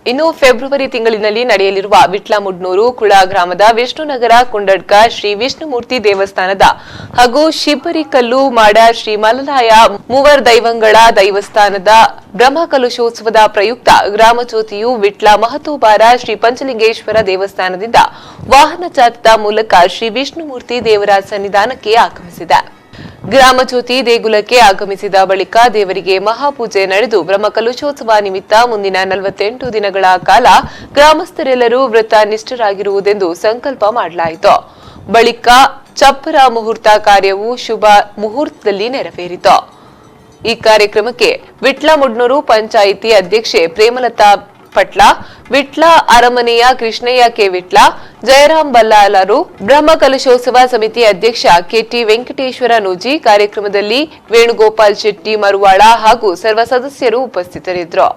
ಇನ್ನು ಫೆಬ್ರವರಿ ತಿಂಗಳಿನಲ್ಲಿ ನಡೆಯಲಿರುವ ವಿಟ್ಲಮುಡ್ನೂರು ಕುಳ ಗ್ರಾಮದ ವಿಷ್ಣುನಗರ ಕುಂಡಡ್ಕ ಶ್ರೀ ವಿಷ್ಣುಮೂರ್ತಿ ದೇವಸ್ಥಾನದ ಹಾಗೂ ಶಿಬ್ಬರಿಕಲ್ಲು ಮಾಡ ಶ್ರೀ ಮಲರಾಯ ಮೂವರ್ ದೈವಂಗಳ ದೈವಸ್ಥಾನದ ಬ್ರಹ್ಮಕಲಶೋತ್ಸವದ ಪ್ರಯುಕ್ತ ಗ್ರಾಮಜ್ಯೋತಿಯು ವಿಟ್ಲ ಮಹತೋಬಾರ ಶ್ರೀ ಪಂಚಲಿಂಗೇಶ್ವರ ದೇವಸ್ಥಾನದಿಂದ ವಾಹನ ಜಾಥದ ಮೂಲಕ ಶ್ರೀ ವಿಷ್ಣುಮೂರ್ತಿ ದೇವರ ಸನ್ನಿಧಾನಕ್ಕೆ ಆಗಮಿಸಿದೆ. ಗ್ರಾಮಜ್ಯೋತಿ ದೇಗುಲಕ್ಕೆ ಆಗಮಿಸಿದ ಬಳಿಕ ದೇವರಿಗೆ ಮಹಾಪೂಜೆ ನಡೆದು ಬ್ರಹ್ಮಕಲಶೋತ್ಸವ ನಿಮಿತ್ತ ಮುಂದಿನ 48 ದಿನಗಳ ಕಾಲ ಗ್ರಾಮಸ್ಥರೆಲ್ಲರೂ ವ್ರತ ನಿಷ್ಠರಾಗಿರುವುದೆಂದು ಸಂಕಲ್ಪ ಮಾಡಲಾಯಿತು. ಬಳಿಕ ಚಪ್ಪರ ಮುಹೂರ್ತ ಕಾರ್ಯವು ಶುಭ ಮುಹೂರ್ತದಲ್ಲಿ ನೆರವೇರಿತು. ಈ ಕಾರ್ಯಕ್ರಮಕ್ಕೆ ವಿಟ್ಲಮುಡ್ನೂರು ಪಂಚಾಯಿತಿ ಅಧ್ಯಕ್ಷೆ ಪ್ರೇಮಲತಾ ಪಟ್ಲ, ವಿಟ್ಲ ಅರಮನೆಯ ಕೃಷ್ಣಯ್ಯ ಕೆ ವಿಟ್ಲ, ಜಯರಾಮ್ ಬಲ್ಲಾಲರು, ಬ್ರಹ್ಮಕಲಶೋತ್ಸವ ಸಮಿತಿ ಅಧ್ಯಕ್ಷ ಕೆಟಿ ವೆಂಕಟೇಶ್ವರ ನೂಜಿ, ಕಾರ್ಯಕ್ರಮದಲ್ಲಿ ವೇಣುಗೋಪಾಲ್ ಶೆಟ್ಟಿ ಮರುವಾಳ ಹಾಗೂ ಸರ್ವ ಸದಸ್ಯರು ಉಪಸ್ಥಿತರಿದ್ದರು.